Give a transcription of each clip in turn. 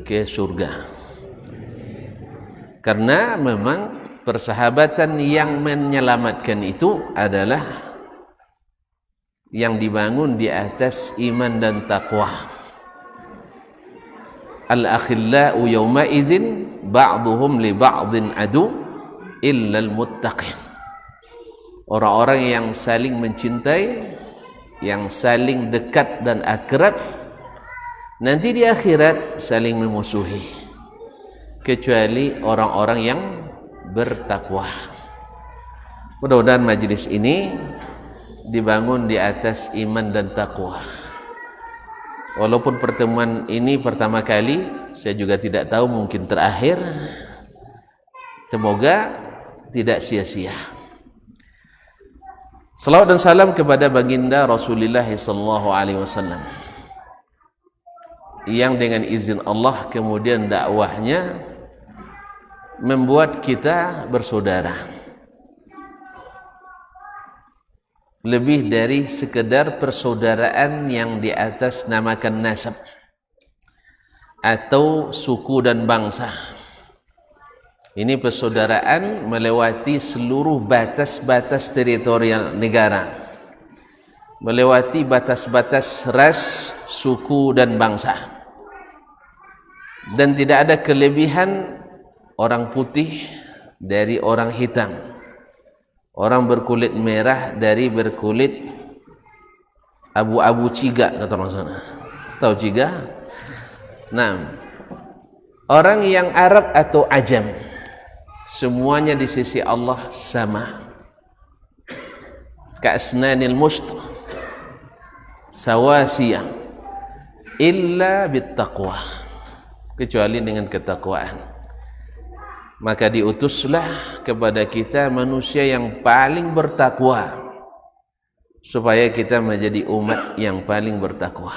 ke surga. Karena memang persahabatan yang menyelamatkan itu adalah yang dibangun di atas iman dan taqwa. Al-akhillau yawma idzin ba'duhum li ba'din adu illa al-muttaqin. Orang-orang yang saling mencintai, yang saling dekat dan akrab, nanti di akhirat saling memusuhi, kecuali orang-orang yang bertakwa. Mudah-mudahan majlis ini dibangun di atas iman dan takwa. Walaupun pertemuan ini pertama kali, saya juga tidak tahu, mungkin terakhir. Semoga tidak sia-sia. Salawat dan salam kepada baginda Rasulullah SAW, yang dengan izin Allah kemudian dakwahnya membuat kita bersaudara. Lebih dari sekedar persaudaraan yang di atas namakan nasab atau suku dan bangsa. Ini persaudaraan melewati seluruh batas-batas teritorial negara, melewati batas-batas ras, suku dan bangsa. Dan tidak ada kelebihan orang putih dari orang hitam, orang berkulit merah dari berkulit abu-abu ciga, kata orang sana. Tahu ciga? Nah, orang yang Arab atau Ajam, semuanya di sisi Allah sama. Ka'asnanil musht sawasiyah illa bittaqwa, kecuali dengan ketakwaan. Maka diutuslah kepada kita manusia yang paling bertakwa, supaya kita menjadi umat yang paling bertakwa.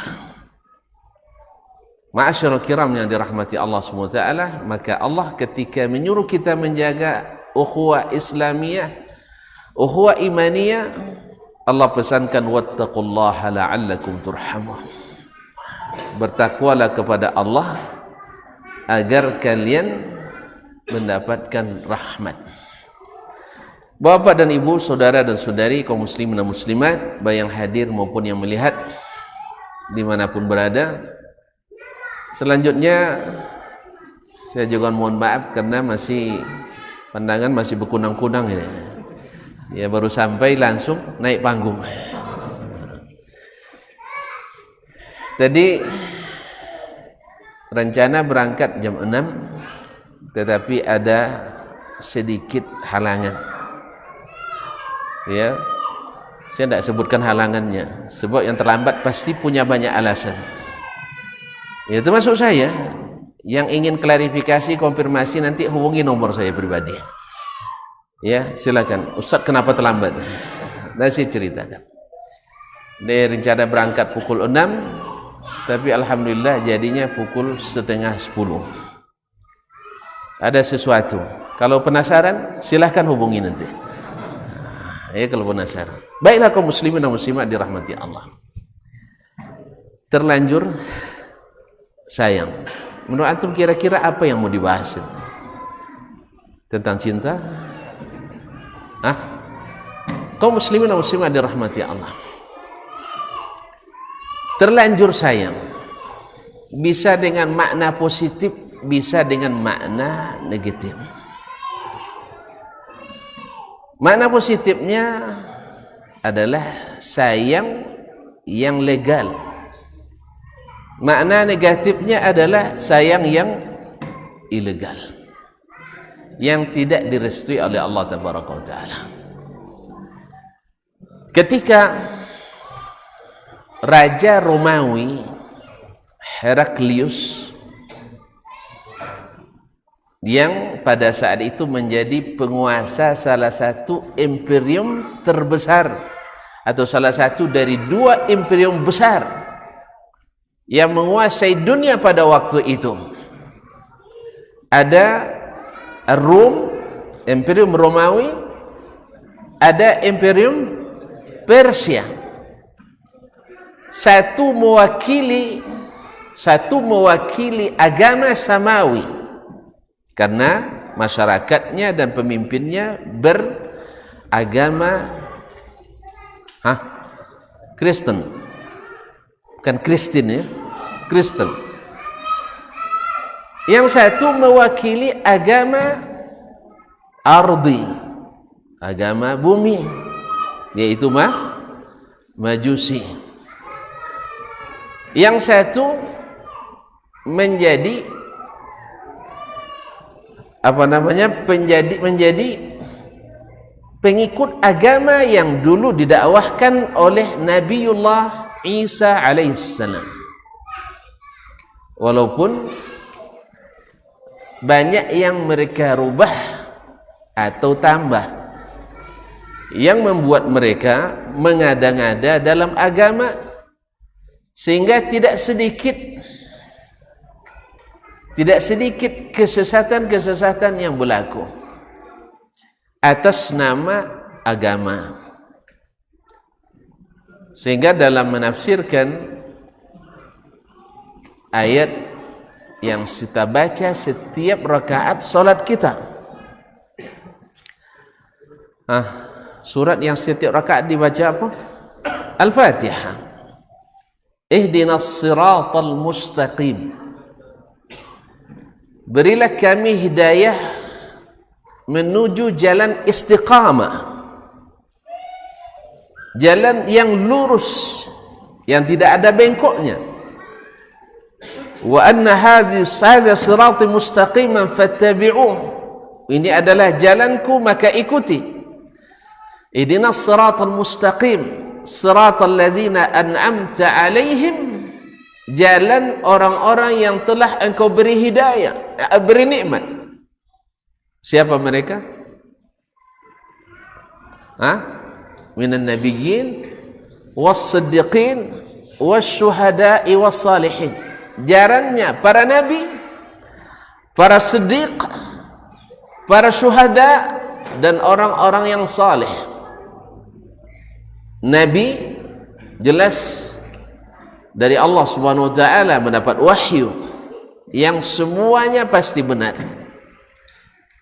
Ma'asyarul kiram yang dirahmati Allah SWT, maka Allah ketika menyuruh kita menjaga ukhuwah Islamiyah, ukhuwah imaniyah, Allah pesankan wattaqullaha la'allakum turhamun. Bertakwalah kepada Allah agar kalian mendapatkan rahmat. Bapak dan ibu, saudara dan saudari, kaum muslimin dan muslimat, baik yang hadir maupun yang melihat dimanapun berada. Selanjutnya saya juga mohon maaf karena pandangan masih berkunang-kunang ini. Ya, baru sampai langsung naik panggung. Tadi rencana berangkat jam 6, tetapi ada sedikit halangan. Ya, saya tidak sebutkan halangannya, sebab yang terlambat pasti punya banyak alasan. Ya, termasuk saya yang ingin klarifikasi, konfirmasi, nanti hubungi nomor saya pribadi. Ya, silakan. Ustaz, kenapa terlambat? Dan saya ceritakan. Dari rencana berangkat pukul 6, tapi alhamdulillah jadinya pukul setengah 10. Ada sesuatu. Kalau penasaran, silahkan hubungi nanti. Ya, kalau penasaran. Baiklah kaum muslimin dan muslimat dirahmati Allah. Terlanjur sayang. Menurut antum kira-kira apa yang mau dibahas? Tentang cinta? Kaum muslimin dan muslimat dirahmati Allah. Terlanjur sayang bisa dengan makna positif, bisa dengan makna negatif. Makna positifnya adalah sayang yang legal. Makna negatifnya adalah sayang yang ilegal, yang tidak direstui oleh Allah Tabaraka wa Ta'ala. Ketika Raja Romawi Heraklius, yang pada saat itu menjadi penguasa salah satu imperium terbesar, atau salah satu dari 2 imperium besar yang menguasai dunia pada waktu itu. Ada Rom, imperium Romawi, ada imperium Persia. Satu mewakili satu mewakili agama samawi karena masyarakatnya dan pemimpinnya beragama Kristen, bukan Kristen ya, Kristen. Yang satu mewakili agama ardi, agama bumi, yaitu Majusi. Yang satu menjadi menjadi pengikut agama yang dulu didakwahkan oleh Nabiullah Isa alaihissalam. Walaupun banyak yang mereka rubah atau tambah, yang membuat mereka mengada-ngada dalam agama, sehingga tidak sedikit kesesatan-kesesatan yang berlaku atas nama agama. Sehingga dalam menafsirkan ayat yang kita baca setiap rakaat salat kita, surat yang setiap rakaat dibaca apa? Al-Fatihah. Ihdinas siratal mustaqim, berilah kami hidayah menuju jalan istiqamah, jalan yang lurus, yang tidak ada bengkoknya. Wa anna hadha sirati mustaqiman fattabi'uh, ini adalah jalanku maka ikuti. Ihdinas siratal mustaqim, siratal ladzina an'amta alaihim, jalan orang-orang yang telah engkau beri hidayah, beri nikmat. Siapa mereka? Minan nabiyyin was-siddiqin wasyuhada'i was-salihin. Jalannya para nabi, para siddiq, para syuhada, dan orang-orang yang saleh. Nabi jelas dari Allah Subhanahu wa taala mendapat wahyu yang semuanya pasti benar.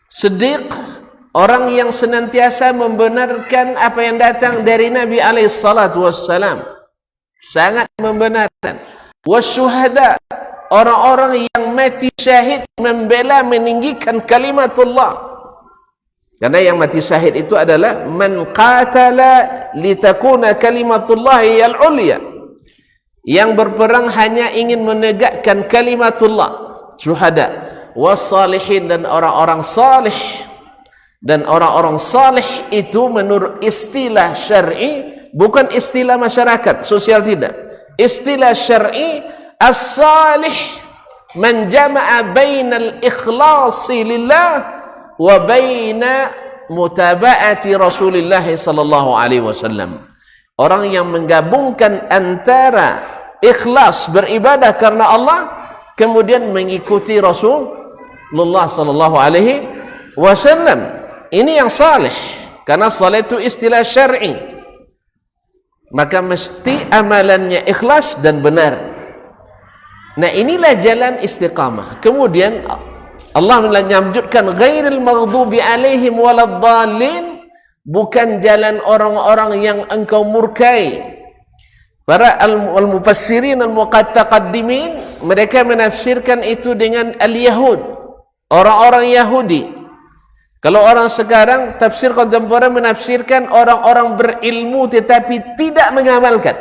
Siddiq, orang yang senantiasa membenarkan apa yang datang dari Nabi alaihi salatu wassalam, sangat membenarkan. Wasyuhada, orang-orang yang mati syahid membela meninggikan kalimatullah. Karena yang mati syahid itu adalah man qatala litakuna kalimatullahi al-ulya, yang berperang hanya ingin menegakkan kalimatullah. Syuhada wassalihin, dan orang-orang salih. Dan orang-orang salih itu menurut istilah syar'i, bukan istilah masyarakat sosial, tidak. Istilah syar'i, as-salih man jama'a bainal ikhlasi lillah wa baina mutaba'ati Rasulillah sallallahu alaihi wasallam. Orang yang menggabungkan antara ikhlas beribadah karena Allah, kemudian mengikuti Rasulullah sallallahu alaihi wasallam. Ini yang salih, karena salih itu istilah syar'i, maka mesti amalannya ikhlas dan benar. Nah, inilah jalan istiqamah. Kemudian Allah melanjutkan ghairil maghdubi alaihim waladdallin, bukan jalan orang-orang yang engkau murkai. Para al-mufassirin al-muqaddaqaddimin, mereka menafsirkan itu dengan al-yahud, orang-orang Yahudi. Kalau orang sekarang tafsir kontemporer menafsirkan orang-orang berilmu tetapi tidak mengamalkan.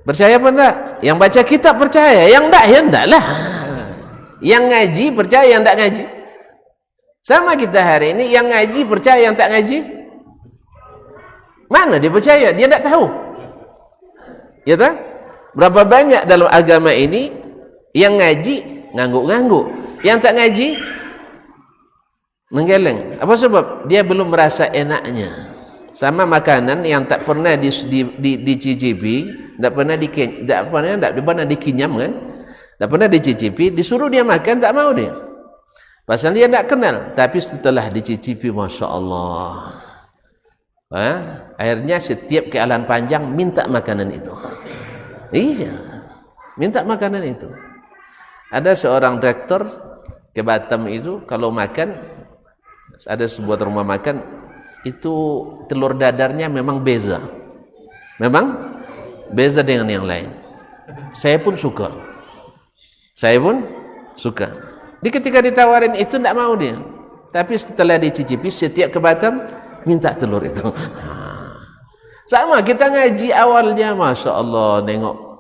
Percaya apa enggak? Yang baca kitab percaya, yang enggak ya enggak lah. Yang ngaji percaya, yang enggak ngaji. Sama kita hari ini, yang ngaji percaya, yang tak ngaji. Mana dia percaya? Dia enggak tahu. Ya tak? Berapa banyak dalam agama ini yang ngaji ngangguk-ngangguk, yang tak ngaji menggeleng. Apa sebab? Dia belum merasa enaknya. Sama makanan yang tak pernah dicicipi, tak pernah dikinyam kan, tak pernah dicicipi, disuruh dia makan, tak mau dia. Pasal dia tak kenal. Tapi setelah dicicipi, Masya Allah, akhirnya setiap kealan panjang minta makanan itu. Iya. minta makanan itu. Ada seorang direktur ke Batam itu, kalau makan, ada sebuah rumah makan, itu telur dadarnya memang beza. Memang beza dengan yang lain. Saya pun suka. Di ketika ditawarin itu tidak mau dia. Tapi setelah dicicipi, setiap ke Batam minta telur itu. Sama kita ngaji awalnya, Masya Allah, nengok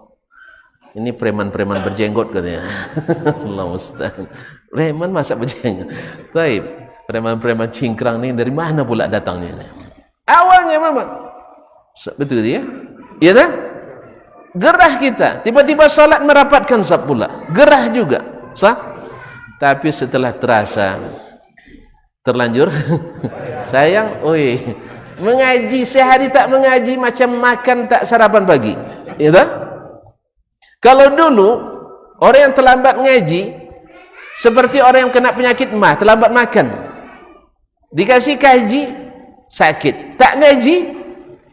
ini preman-preman berjenggot katanya. Allah mustahil. Preman masa berjenggot. Baik, preman-preman cingkrang ini dari mana pula datangnya? Awalnya memang betul ya? Iya tak? Gerah kita, tiba-tiba salat merapatkan saf pula. Gerah juga, sah? Tapi setelah terasa terlanjur sayang, mengaji sehari tak mengaji macam makan tak sarapan pagi. Iya tak? Kalau dulu orang yang terlambat ngaji seperti orang yang kena penyakit mah, terlambat makan. Dikasih kaji sakit, tak ngaji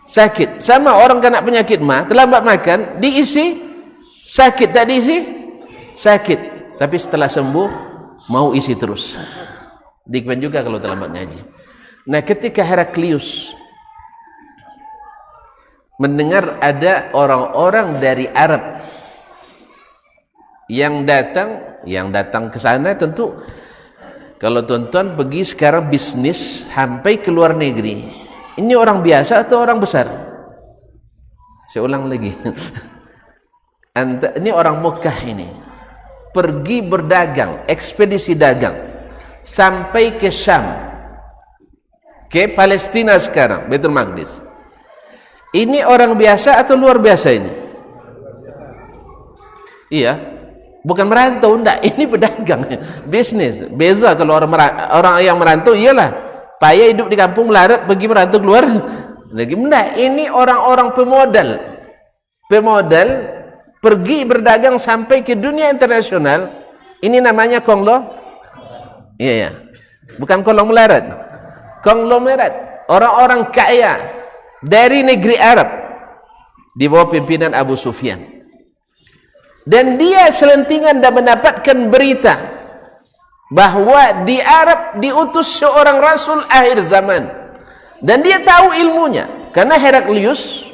sakit. Sama orang kena penyakit mah, terlambat makan, diisi sakit, tak diisi sakit. Tapi setelah sembuh mau isi terus. Dikmen juga kalau terlambat ngaji. Nah, ketika Heraklius mendengar ada orang-orang dari Arab yang datang ke sana, tentu kalau tuan-tuan pergi sekarang bisnis sampai ke luar negeri, ini orang biasa atau orang besar? Saya ulang lagi. Ini orang Mekah ini pergi berdagang, ekspedisi dagang sampai ke Syam, ke Palestina sekarang, Baitul Maqdis. Ini orang biasa atau luar biasa ini? Iya, bukan merantau, enggak, ini pedagang, bisnis. Beza kalau orang yang merantau, iyalah payah hidup di kampung, melarat pergi merantau keluar lagi. Enggak, ini orang-orang pemodal pergi berdagang sampai ke dunia internasional. Ini namanya iya, bukan konglomerat, orang-orang kaya dari negeri Arab di bawah pimpinan Abu Sufyan. Dan dia selentingan dan mendapatkan berita bahwa di Arab diutus seorang rasul akhir zaman, dan dia tahu ilmunya karena Heraklius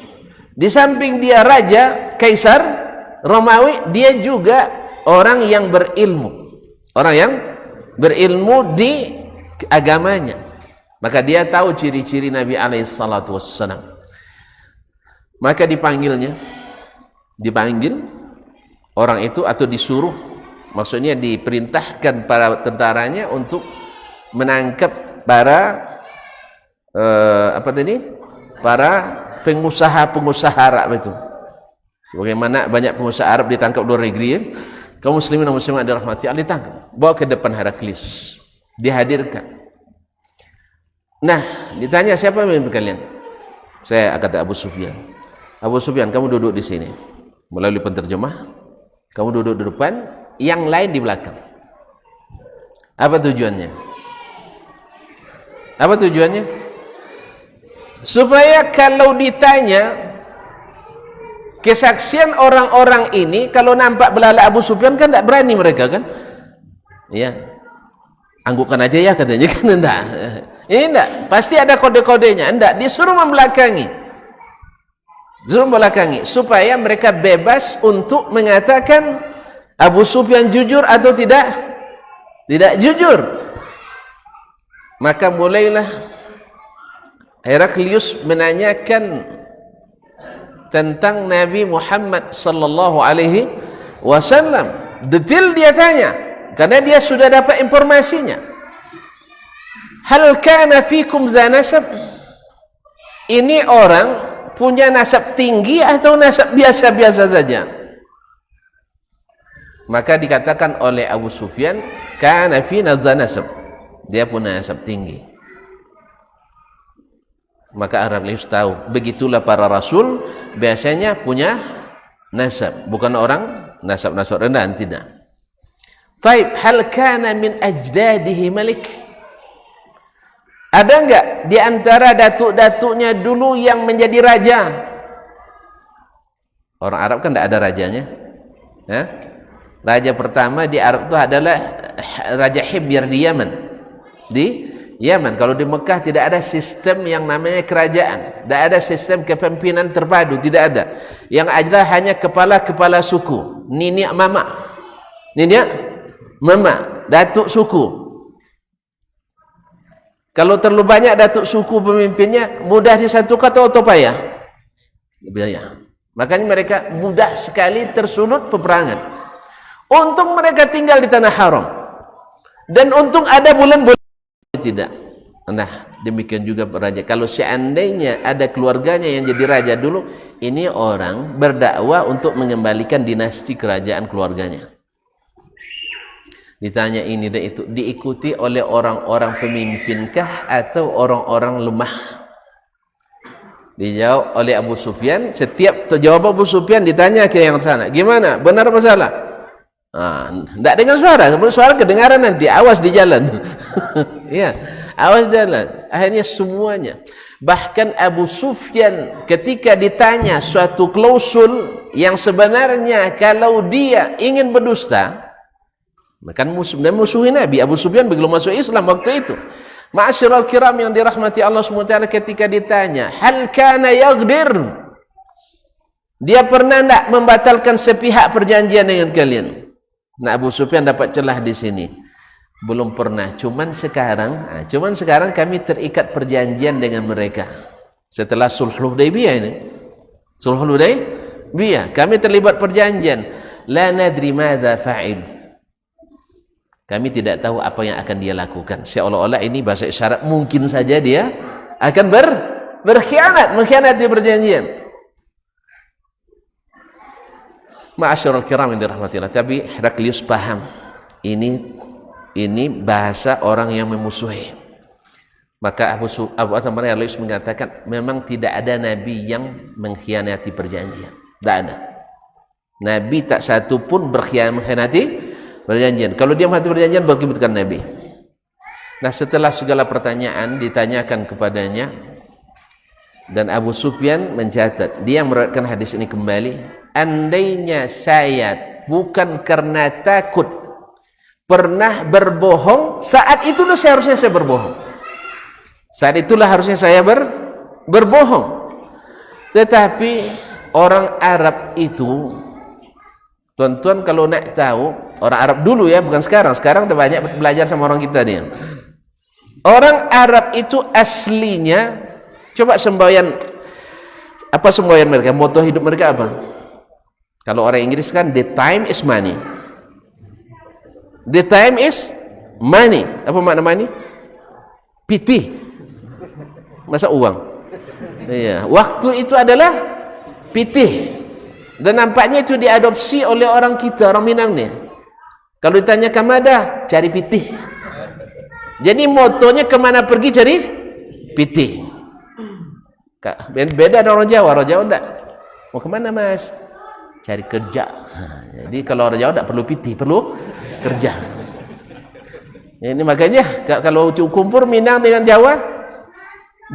di samping dia raja kaisar Romawi, dia juga orang yang berilmu di agamanya. Maka dia tahu ciri-ciri Nabi alaihi salatu wassalam. Maka dipanggil orang itu, atau disuruh, maksudnya diperintahkan para tentaranya untuk menangkap para para pengusaha Arab itu. Sebagaimana banyak pengusaha Arab ditangkap luar negeri, ya. Kaum muslimin dan muslimat dirahmati Allah, ditangkap, bawa ke depan Heraklius, dihadirkan. Nah, ditanya, siapa pemimpin kalian? Saya, kata Abu Sufyan. Abu Sufyan, kamu duduk di sini. Melalui penterjemah, kamu duduk di depan, yang lain di belakang. Apa tujuannya? Supaya kalau ditanya kesaksian orang-orang ini, kalau nampak belala Abu Sufyan kan tidak berani mereka kan? Ya, anggukkan aja ya katanya kan, enggak. Ini enggak, pasti ada kode-kodenya. Enggak, disuruh membelakangi. Supaya mereka bebas untuk mengatakan Abu Sufyan jujur atau tidak jujur. Maka mulailah Heraklius menanyakan tentang Nabi Muhammad sallallahu alaihi wasallam. Detail dia tanya karena dia sudah dapat informasinya. Hal kana fikum dha nasab? Ini orang punya nasab tinggi atau nasab biasa-biasa saja? Maka dikatakan oleh Abu Sufyan, kana fina dha nasab, dia punya nasab tinggi. Maka Heraklius tahu, begitulah para rasul biasanya punya nasab, bukan orang nasab-nasab rendah, tidak. Taib, hal kana min ajdadihi malik? Ada enggak di antara datuk-datuknya dulu yang menjadi raja? Orang Arab kan tidak ada rajanya. Ya? Raja pertama di Arab itu adalah Raja Himyar di Yaman. Di Yaman. Kalau di Mekah tidak ada sistem yang namanya kerajaan, tidak ada sistem kepemimpinan terpadu, tidak ada. Yang ada hanya kepala-kepala suku, nini mama, datuk suku. Kalau terlalu banyak datuk suku pemimpinnya, mudah disatukan atau payah? Payah. Makanya mereka mudah sekali tersulut peperangan. Untung mereka tinggal di tanah haram, dan untung ada bulan-bulan tidak. Nah, demikian juga raja. Kalau seandainya ada keluarganya yang jadi raja dulu, ini orang berdakwah untuk mengembalikan dinasti kerajaan keluarganya. Ditanya ini dan itu, diikuti oleh orang-orang pemimpinkah atau orang-orang lemah? Dijawab oleh Abu Sufyan. Setiap jawab Abu Sufyan ditanya ke yang sana, gimana? Benar apa salah? Tidak dengan suara kedengaran nanti, awas di jalan. Ya, awas di jalan. Akhirnya semuanya. Bahkan Abu Sufyan ketika ditanya suatu klausul yang sebenarnya kalau dia ingin berdusta, kan musuhi Nabi. Abu Sufyan belum masuk Islam waktu itu. Ma'asyiral kiram yang dirahmati Allah SWT, ketika ditanya, hal kana yaghdir, dia pernah tidak membatalkan sepihak perjanjian dengan kalian? Nah, Abu Sufyan dapat celah di sini. Belum pernah. Cuman sekarang kami terikat perjanjian dengan mereka. Setelah Sulhul Hudaybiyah ini. Sulhul Hudaybiyah, kami terlibat perjanjian. La nadri madza fa'il. Kami tidak tahu apa yang akan dia lakukan. Seolah-olah ini bahasa isyarat, mungkin saja dia akan mengkhianati perjanjian. Ma'asyiral kiram yang dirahmati Allah. Tapi Heraklius paham ini bahasa orang yang memusuhi. Maka Abu Heraklius mengatakan, memang tidak ada nabi yang mengkhianati perjanjian. Tidak ada. Nabi tak satu pun mengkhianati perjanjian. Kalau dia mengkhianati perjanjian, bukan nabi. Nah, setelah segala pertanyaan ditanyakan kepadanya, dan Abu Sufyan mencatat, dia meriwayatkan hadis ini kembali, andainya saya bukan karena takut pernah berbohong, saat itulah seharusnya saya berbohong. Saat itulah harusnya saya berbohong. Tetapi orang Arab itu, tuan-tuan kalau nak tahu, orang Arab dulu ya, bukan sekarang. Sekarang udah banyak belajar sama orang kita nih. Orang Arab itu aslinya, coba semboyan, apa semboyan mereka? Moto hidup mereka apa? Kalau orang Inggris kan, the time is money. The time is money. Apa makna money? Pitih. Masa uang. Iya. Waktu itu adalah pitih. Dan nampaknya itu diadopsi oleh orang kita, orang Minang nih. Kalau ditanya kemana, cari pitih. Jadi motonya kemana pergi cari pitih. Beda dengan orang Jawa. Orang Jawa enggak. Mau kemana mas? Cari kerja. Jadi kalau orang Jawa enggak perlu pitih, perlu kerja. Ini makanya kalau kumpul Minang dengan Jawa,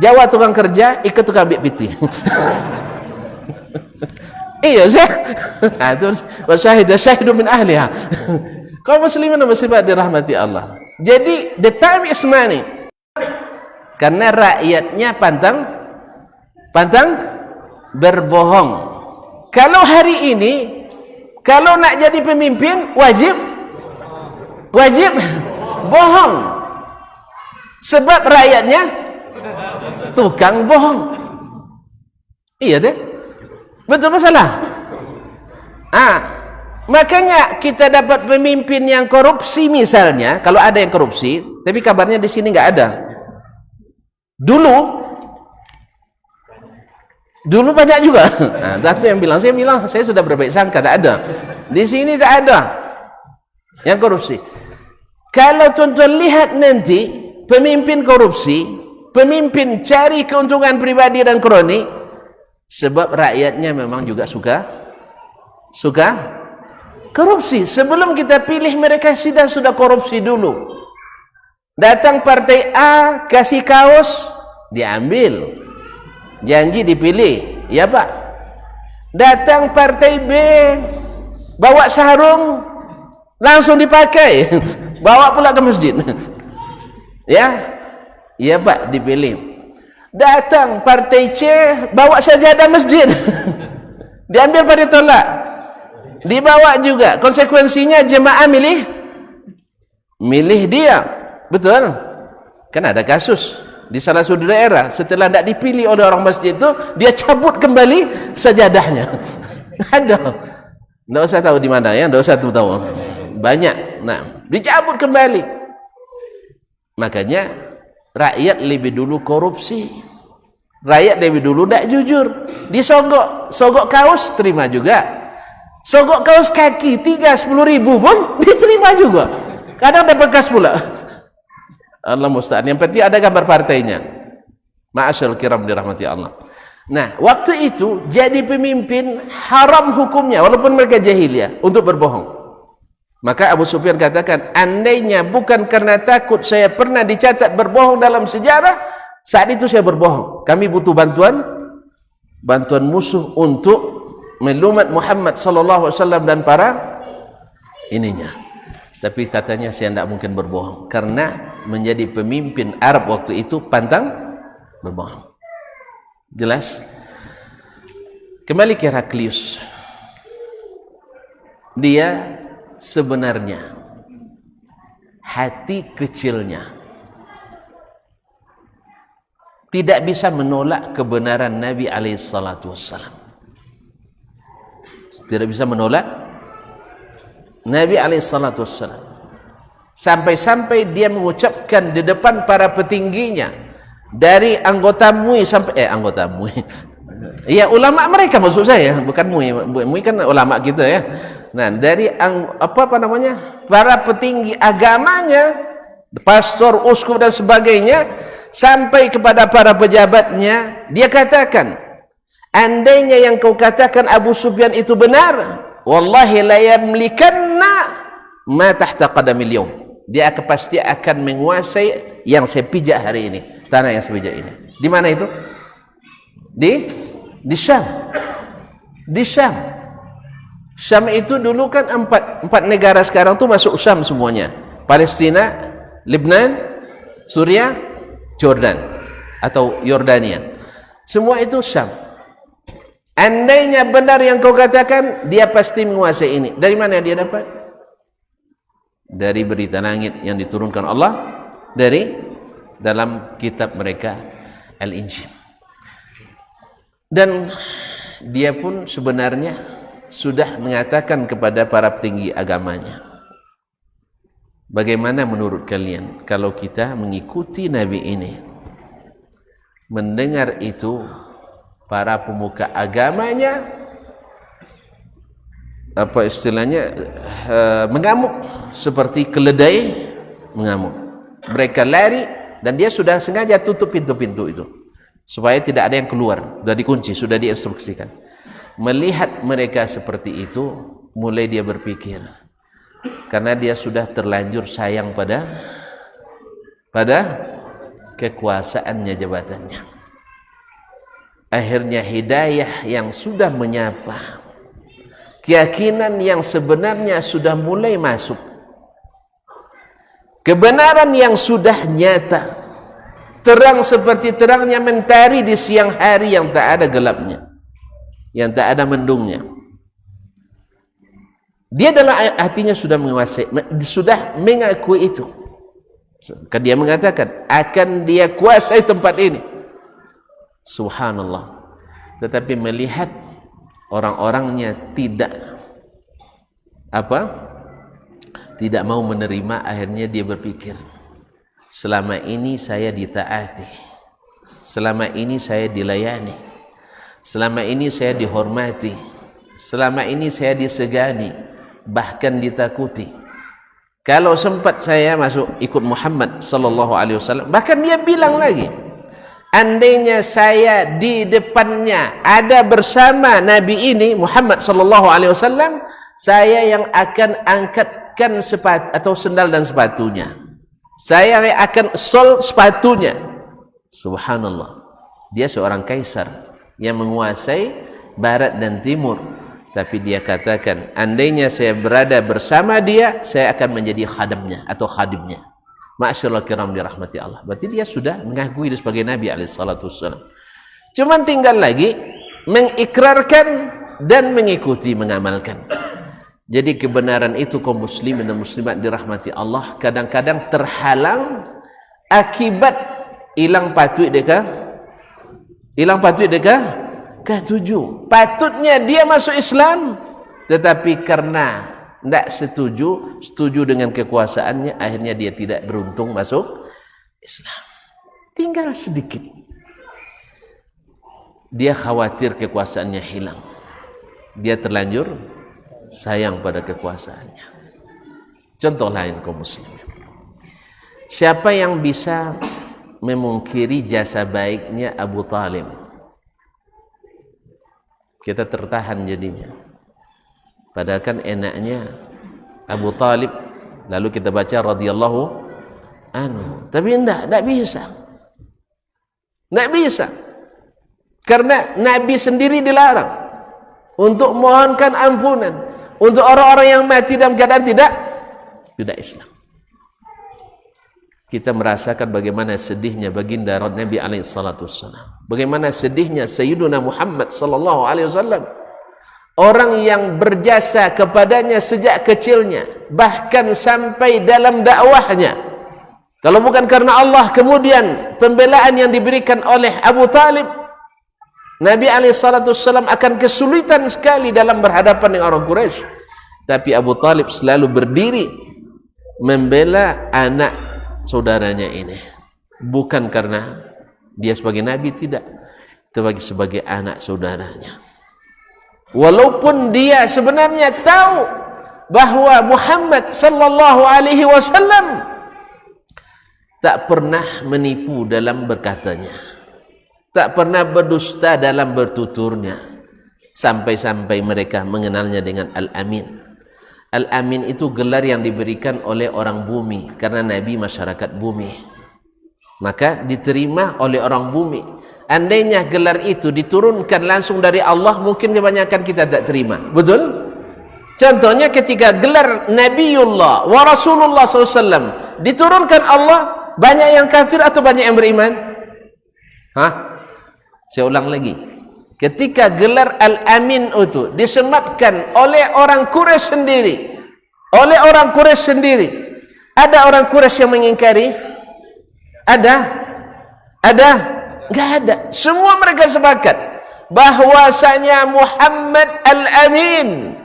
Jawa tukang kerja, ikut tukang ambil pitih. Iya, terus wasyahidu min ahliha. Kaum muslimin dan muslimat dirahmati Allah. Jadi the time is money. Karena rakyatnya pantang berbohong. Kalau hari ini, kalau nak jadi pemimpin, wajib bohong. Sebab rakyatnya tukang bohong. Iya deh. Betul masalah. Makanya kita dapat pemimpin yang korupsi misalnya, kalau ada yang korupsi, tapi kabarnya di sini nggak ada. Dulu banyak juga. Nah, yang bilang, saya sudah berbaik sangka, tak ada. Di sini tak ada yang korupsi. Kalau tuan-tuan lihat nanti pemimpin korupsi, pemimpin cari keuntungan pribadi dan kroni, sebab rakyatnya memang juga suka korupsi. Sebelum kita pilih mereka sudah korupsi dulu. Datang partai A, kasih kaos, diambil. Janji dipilih, ya Pak. Datang partai B, bawa sarung langsung dipakai, bawa pula ke masjid. Ya, iya Pak, dipilih. Datang partai C, bawa sajadah masjid, diambil pada tolak, dibawa juga. Konsekuensinya jemaah milih dia, betul? Kan ada kasus di salah satu daerah, setelah tidak dipilih oleh orang masjid itu, dia cabut kembali sajadahnya. Ada, tidak usah tahu di mana ya, tidak usah tahu, banyak. Nah, dicabut kembali. Makanya rakyat lebih dulu korupsi, rakyat lebih dulu tidak jujur. Disogok kaos terima juga, sogok kaos kaki 10.000 pun diterima juga, kadang ada bekas pula. Allah musta'an. Yang penting ada gambar partainya. Ma'asyarul kiram dirahmati Allah. Nah, waktu itu jadi pemimpin haram hukumnya, walaupun mereka jahiliyah, untuk berbohong. Maka Abu Sufyan katakan, andainya bukan karena takut saya pernah dicatat berbohong dalam sejarah, saat itu saya berbohong. Kami butuh bantuan musuh untuk melumat Muhammad sallallahu alaihi wasallam dan para ininya. Tapi katanya saya tidak mungkin berbohong, karena menjadi pemimpin Arab waktu itu pantang berbohong. Jelas? Kembali ke Heraklius. Dia sebenarnya hati kecilnya tidak bisa menolak kebenaran Nabi alaihissalatu wassalam. Tidak bisa menolak Nabi alaihissalatu wassalam. Sampai-sampai dia mengucapkan di depan para petingginya, dari anggota MUI sampai anggota MUI. Ya, ulama mereka maksud saya, bukan MUI. MUI kan ulama kita ya. Nah, dari para petinggi agamanya, pastor, uskup dan sebagainya, sampai kepada para pejabatnya, dia katakan, andainya yang kau katakan Abu Sufyan itu benar, wallahi la yamlikanna ma tahta qadamil yawm. Dia pasti akan menguasai yang saya pijak hari ini, tanah yang saya pijak ini. Di mana itu? Di Syam. Di Syam. Syam itu dulu kan empat negara, sekarang tuh masuk Syam semuanya. Palestina, Lebanon, Suria, Jordan atau Yordania. Semua itu Syam. Andainya benar yang kau katakan, dia pasti menguasai ini. Dari mana dia dapat? Dari berita langit yang diturunkan Allah dari dalam kitab mereka Al-Injil. Dan dia pun sebenarnya sudah mengatakan kepada para petinggi agamanya, bagaimana menurut kalian kalau kita mengikuti Nabi ini? Mendengar itu, para pemuka agamanya apa istilahnya, mengamuk seperti keledai mengamuk. Mereka lari, dan dia sudah sengaja tutup pintu-pintu itu supaya tidak ada yang keluar, sudah dikunci, sudah diinstruksikan. Melihat mereka seperti itu, mulai dia berpikir, karena dia sudah terlanjur sayang pada kekuasaannya, jabatannya. Akhirnya hidayah yang sudah menyapa, keyakinan yang sebenarnya sudah mulai masuk, kebenaran yang sudah nyata, terang seperti terangnya mentari di siang hari yang tak ada gelapnya, yang tak ada mendungnya. Dia dalam hatinya sudah menguasai, sudah mengakui itu. Dia mengatakan akan dia kuasai tempat ini. Subhanallah. Tetapi melihat orang-orangnya tidak tidak mau menerima, akhirnya dia berpikir, selama ini saya ditaati, selama ini saya dilayani, selama ini saya dihormati, selama ini saya disegani, bahkan ditakuti. Kalau sempat saya masuk ikut Muhammad sallallahu alaihi wasallam, bahkan dia bilang lagi, andainya saya di depannya ada bersama Nabi ini Muhammad sallallahu alaihi wasallam, saya yang akan angkatkan sepatu atau sendal dan sepatunya, saya yang akan sol sepatunya. Subhanallah. Dia seorang kaisar yang menguasai barat dan timur, Tapi dia katakan, andainya saya berada bersama dia, saya akan menjadi khadamnya atau khadimnya. Ma'asyiral kiram dirahmati Allah. Berarti dia sudah mengakui dia sebagai Nabi SAW. Cuman tinggal lagi mengikrarkan dan mengikuti, mengamalkan. Jadi kebenaran itu kaum muslimin dan muslimat dirahmati Allah kadang-kadang terhalang akibat hilang patuh deka. Hilang patuh deka. Ketujuh. Patutnya dia masuk Islam, tetapi karena tidak setuju dengan kekuasaannya, akhirnya dia tidak beruntung masuk Islam. Tinggal sedikit. Dia khawatir kekuasaannya hilang. Dia terlanjur sayang pada kekuasaannya. Contoh lain kaum muslimin. Siapa yang bisa memungkiri jasa baiknya Abu Talib? Kita tertahan jadinya. Padahal kan enaknya Abu Talib, lalu kita baca radhiyallahu anhu. Tapi tidak bisa. Tidak bisa. Karena Nabi sendiri dilarang untuk mohonkan ampunan untuk orang-orang yang mati dalam keadaan tidak Islam. Kita merasakan bagaimana sedihnya baginda Nabi alaihi salatu wassalam. Bagaimana sedihnya Sayyiduna Muhammad sallallahu alaihi wasallam. Orang yang berjasa kepadanya sejak kecilnya, bahkan sampai dalam dakwahnya. Kalau bukan karena Allah, kemudian pembelaan yang diberikan oleh Abu Talib, Nabi alaihi salatu wassalam akan kesulitan sekali dalam berhadapan dengan orang Quraisy. Tapi Abu Talib selalu berdiri membela anak saudaranya ini, bukan karena dia sebagai nabi, tidak, tetapi sebagai anak saudaranya. Walaupun dia sebenarnya tahu bahwa Muhammad sallallahu alaihi wasallam tak pernah menipu dalam berkatanya, tak pernah berdusta dalam bertuturnya, sampai-sampai mereka mengenalnya dengan Al-Amin. Al-Amin itu gelar yang diberikan oleh orang bumi, karena Nabi masyarakat bumi, maka diterima oleh orang bumi. Andainya gelar itu diturunkan langsung dari Allah, mungkin kebanyakan kita tak terima. Betul? Contohnya ketika gelar Nabiullah wa Rasulullah SAW diturunkan Allah, banyak yang kafir atau banyak yang beriman? Saya ulang lagi. Ketika gelar Al-Amin itu disematkan oleh orang Quraisy sendiri, ada orang Quraisy yang mengingkari? Ada? Enggak ada. Semua mereka sepakat bahwasanya Muhammad Al-Amin,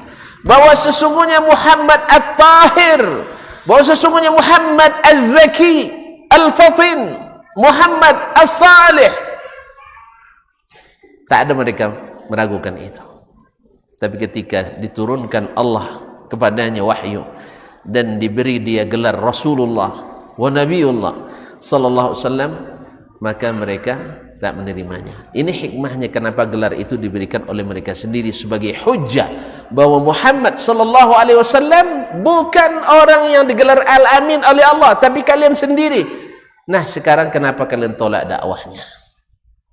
bahwa sesungguhnya Muhammad At-Tahir, bahwa sesungguhnya Muhammad Az-Zaki Al-Fatin, Muhammad As-Salih. Tak ada mereka meragukan itu. Tapi ketika diturunkan Allah kepadanya wahyu dan diberi dia gelar Rasulullah wa Nabiullah sallallahu alaihi wasallam, maka mereka tak menerimanya. Ini hikmahnya kenapa gelar itu diberikan oleh mereka sendiri sebagai hujjah bahwa Muhammad sallallahu alaihi wasallam bukan orang yang digelar Al-Amin oleh Allah, tapi kalian sendiri. Nah, sekarang kenapa kalian tolak dakwahnya?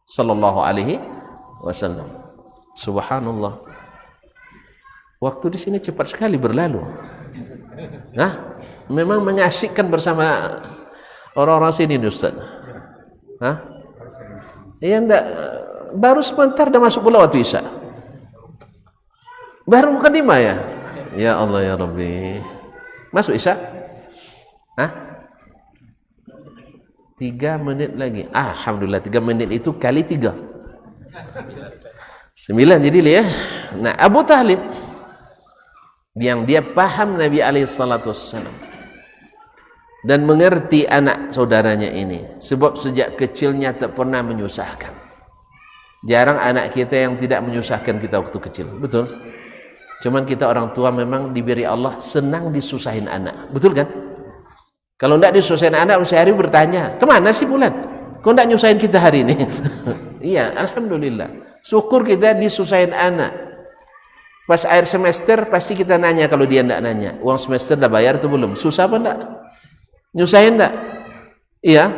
Sallallahu alaihi wasallam. Subhanallah. Waktu di sini cepat sekali berlalu. Memang mengasyikkan bersama orang-orang sini, Ustaz. Ya enggak, baru sebentar dah masuk pula waktu Isya. Baru mukadimah ya. Ya Allah ya Rabbi. Masuk Isya? 3 menit lagi. Alhamdulillah, 3 menit itu kali 3. 9 jadi ya. Nah, Abu Talib yang dia paham Nabi alaihi salatu wassalam dan mengerti anak saudaranya ini, sebab sejak kecilnya tak pernah menyusahkan. Jarang anak kita yang tidak menyusahkan kita waktu kecil, betul? Cuman kita orang tua memang diberi Allah senang disusahin anak, betul kan? Kalau tidak disusahin anak, sehari bertanya, kemana sih Bulan? Kau tidak nyusahin kita hari ini? Iya, alhamdulillah. Syukur kita disusahin anak. Pas akhir semester pasti kita nanya, kalau dia tidak nanya, uang semester dah bayar atau belum? Susah apa tidak? Nyusahin tak? Iya,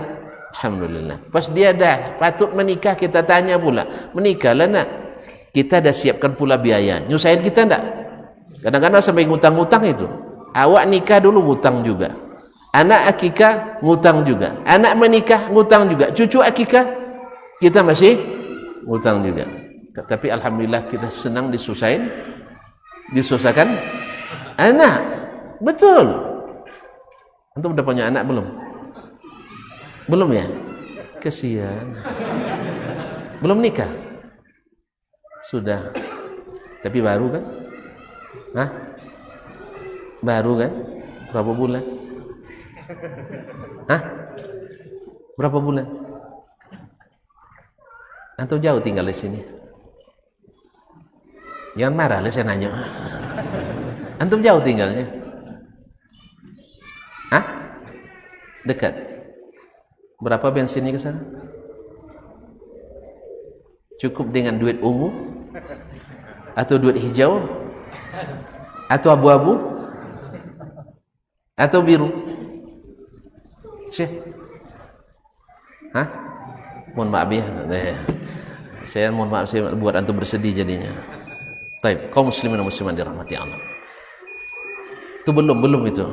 alhamdulillah. Pas dia dah patut menikah, kita tanya pula, menikahlah nak? kita dah siapkan pula biaya. Nyusahin kita enggak? Kadang-kadang sampai ngutang-ngutang itu. Awak nikah dulu ngutang juga. Anak akikah ngutang juga. Anak menikah ngutang juga. Cucu akikah kita masih ngutang juga. Tapi alhamdulillah kita senang disusahin, disusahkan anak. Betul. Antum udah punya anak belum? Belum ya? Kesian. Belum nikah? Sudah. Tapi baru kan? Hah? Baru kan? Berapa bulan? Hah? Berapa bulan? Antum jauh tinggal di sini. Jangan marah lah saya nanya. Antum jauh tinggalnya? Hah? Dekat. Berapa bensinnya ke sana? Cukup dengan duit ungu? Atau duit hijau? Atau abu-abu? Atau biru? Syekh? Hah? Mohon maaf ya. Saya mohon maaf saya buat antum bersedih jadinya. Baik, kaum muslimin dan muslimat dirahmati Allah. Itu belum itu.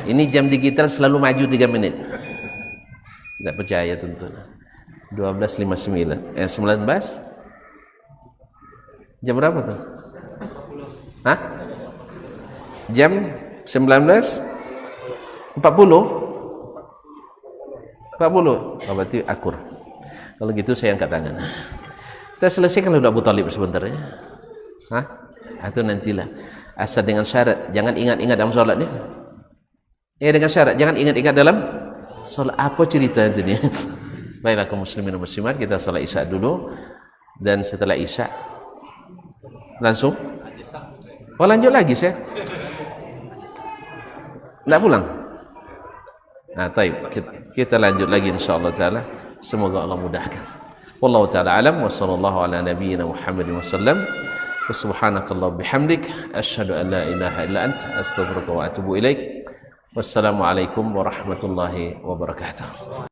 Ini jam digital selalu maju 3 menit. Tidak percaya tentu. 12.59. 19? Jam berapa tuh? Hah? Jam 19? 40? 40? Oh, berarti akur. Kalau gitu saya angkat tangan. Kita selesaikan dulu Abu Talib sebentar ya. Hah? Atau nantilah. Asal dengan syarat, jangan ingat-ingat dalam sholat ni. Ya dengan syarat, jangan ingat-ingat dalam sholat. Apa cerita itu ni? Baiklah kaum muslimin dan muslimat, kita sholat isya dulu. Dan setelah isya langsung? Oh lanjut lagi saya? Nak pulang? Nah, taib. Kita lanjut lagi insyaAllah ta'ala. Semoga Allah mudahkan. Wallahu ta'ala alam wa sallallahu ala nabiyyina Muhammadin wa sallam. Wa subhanakallah bihamdik. Ashhadu an la ilaha illa ant. Astaghfiruka wa atubu ilaik. Wassalamualaikum warahmatullahi wabarakatuh.